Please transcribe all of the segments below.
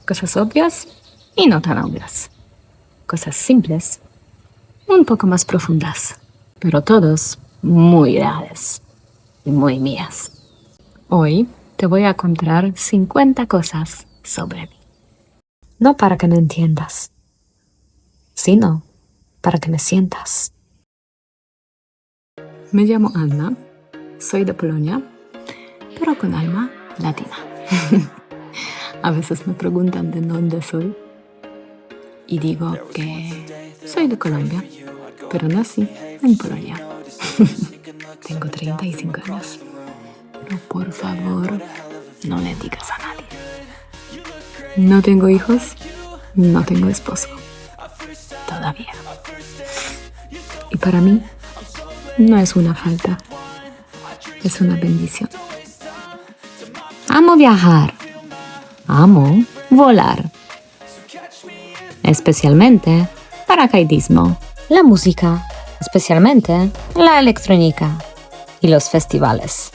Cosas obvias y no tan obvias. Cosas simples, un poco más profundas, pero todos muy reales y muy mías. Hoy te voy a contar 50 cosas sobre mí. No para que me entiendas, sino para que me sientas. Me llamo Anna, soy de Polonia, pero con alma latina. A veces me preguntan de dónde soy y digo que soy de Colombia, pero nací en Polonia. Tengo 35 años, pero por favor no le digas a nadie. No tengo hijos, no tengo esposo, todavía. Y para mí no es una falta, es una bendición. Amo viajar, amo volar, especialmente paracaidismo, la música, especialmente la electrónica y los festivales.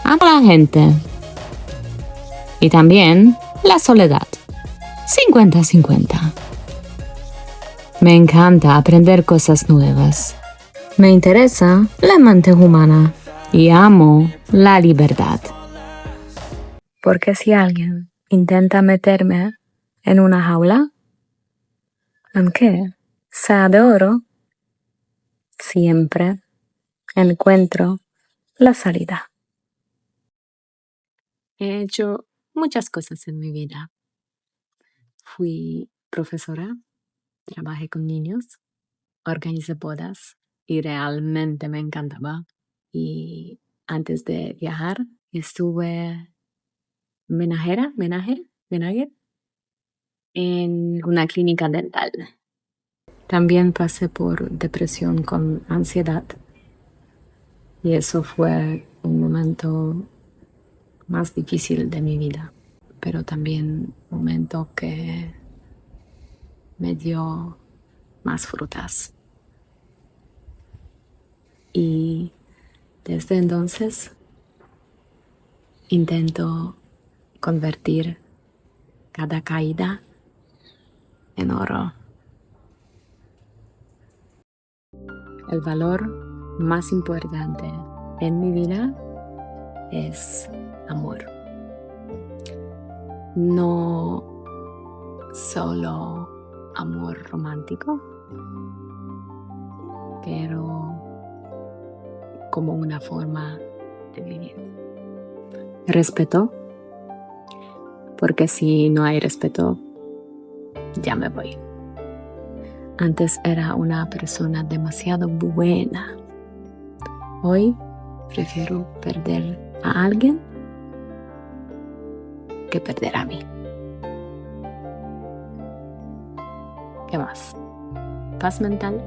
Amo a la gente y también la soledad. 50-50. Me encanta aprender cosas nuevas. Me interesa la mente humana y amo la libertad. Porque si alguien intenta meterme en una jaula, aunque sea de oro, siempre encuentro la salida. He hecho muchas cosas en mi vida. Fui profesora, trabajé con niños, organicé bodas y realmente me encantaba. Y antes de viajar estuve menager en una clínica dental. También pasé por depresión con ansiedad y eso fue un momento más difícil de mi vida, pero también un momento que me dio más frutas. Y desde entonces intento convertir cada caída en oro. El valor más importante en mi vida es amor. No solo amor romántico, pero como una forma de vivir. Respeto, porque si no hay respeto, ya me voy. Antes era una persona demasiado buena. Hoy prefiero perder a alguien que perder a mí. ¿Qué más? Paz mental,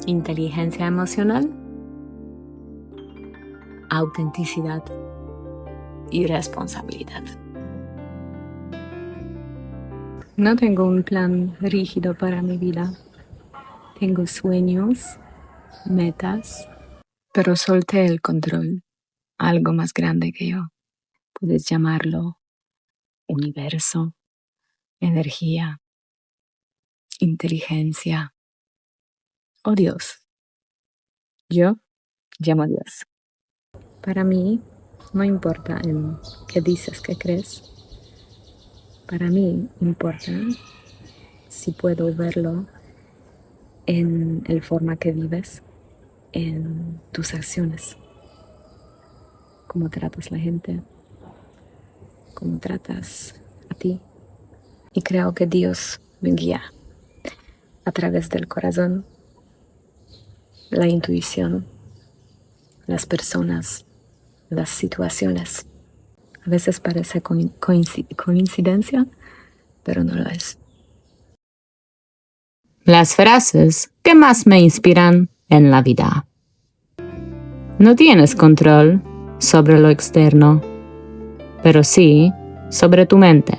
inteligencia emocional, autenticidad y responsabilidad. No tengo un plan rígido para mi vida. Tengo sueños, metas, pero solté el control a algo más grande que yo. Puedes llamarlo universo, energía, inteligencia o Dios. Yo llamo a Dios. Para mí, no importa en qué dices que crees. Para mí importa si puedo verlo en la forma que vives, en tus acciones, cómo tratas a la gente, cómo tratas a ti. Y creo que Dios me guía a través del corazón, la intuición, las personas, las situaciones. A veces parece coincidencia, pero no lo es. Las frases que más me inspiran en la vida. No tienes control sobre lo externo, pero sí sobre tu mente,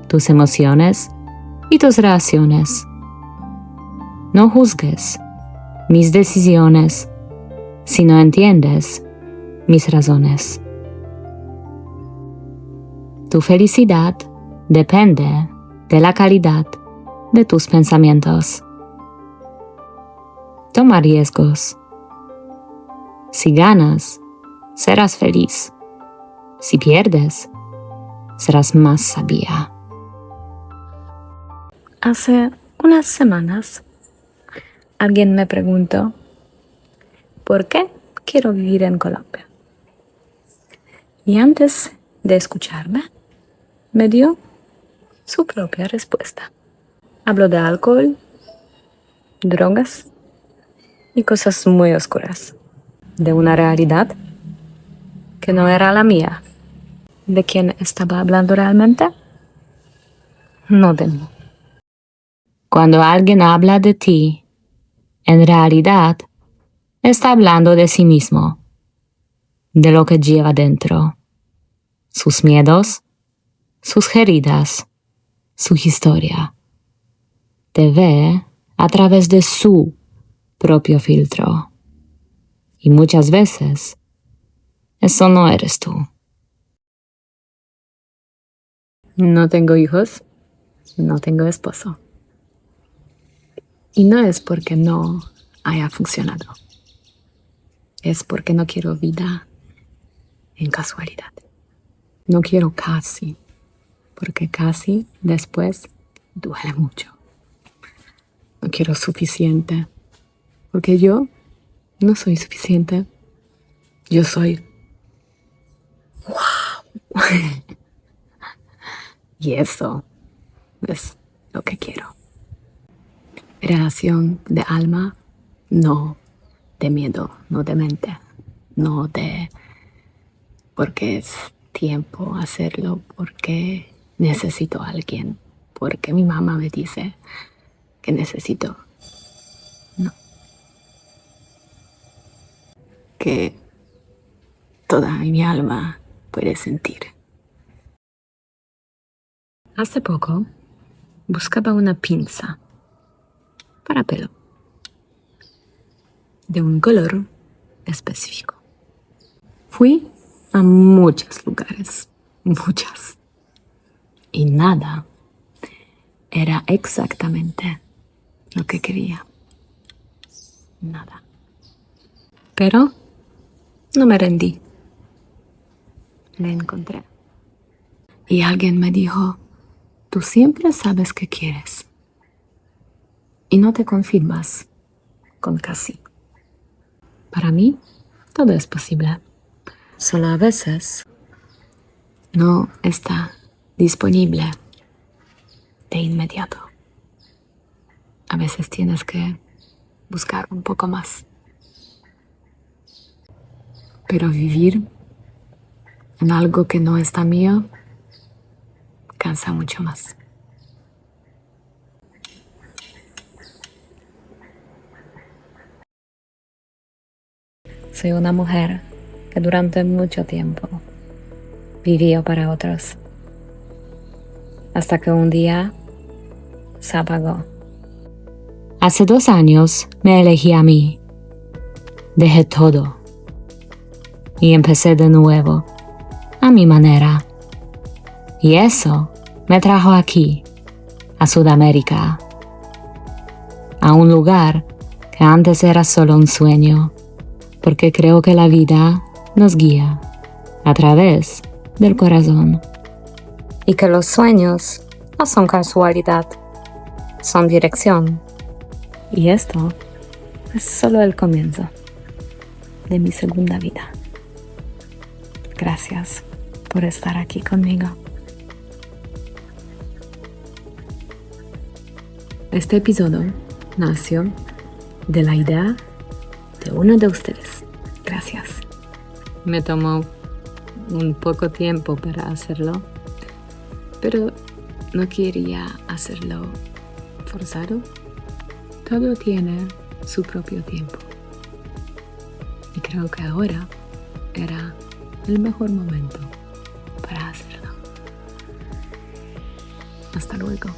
tus emociones y tus reacciones. No juzgues mis decisiones si no entiendes mis razones. Tu felicidad depende de la calidad de tus pensamientos. Toma riesgos. Si ganas, serás feliz. Si pierdes, serás más sabia. Hace unas semanas, alguien me preguntó ¿por qué quiero vivir en Colombia? Y antes de escucharme, me dio su propia respuesta. Habló de alcohol, drogas y cosas muy oscuras. De una realidad que no era la mía. ¿De quién estaba hablando realmente? No de mí. Cuando alguien habla de ti, en realidad está hablando de sí mismo, de lo que lleva dentro, sus miedos, sus heridas, su historia. Te ve a través de su propio filtro. Y muchas veces, eso no eres tú. No tengo hijos, no tengo esposo. Y no es porque no haya funcionado. Es porque no quiero vida en casualidad. No quiero casi, porque casi después duele mucho. No quiero suficiente, porque yo no soy suficiente. Yo soy wow. Y eso es lo que quiero. Relación de alma, no de miedo, no de mente, no de porque es tiempo hacerlo, porque necesito a alguien, porque mi mamá me dice que necesito. No. Que toda mi alma puede sentir. Hace poco buscaba una pinza para pelo de un color específico. Fui a muchos lugares, muchas, y nada era exactamente lo que quería. Nada. Pero no me rendí. Le encontré. Y alguien me dijo, tú siempre sabes qué quieres. Y no te confirmas con casi. Para mí, todo es posible. Solo a veces no está disponible de inmediato. A veces tienes que buscar un poco más. Pero vivir en algo que no está mío cansa mucho más. Soy una mujer que durante mucho tiempo vivió para otros. Hasta que un día se apagó. Hace 2 años me elegí a mí. Dejé todo. Y empecé de nuevo, a mi manera. Y eso me trajo aquí, a Sudamérica. A un lugar que antes era solo un sueño. Porque creo que la vida nos guía a través del corazón. Y que los sueños no son casualidad, son dirección. Y esto es solo el comienzo de mi segunda vida. Gracias por estar aquí conmigo. Este episodio nació de la idea de uno de ustedes. Gracias. Me tomó un poco tiempo para hacerlo, pero no quería hacerlo forzado. Todo tiene su propio tiempo. Y creo que ahora era el mejor momento para hacerlo. Hasta luego.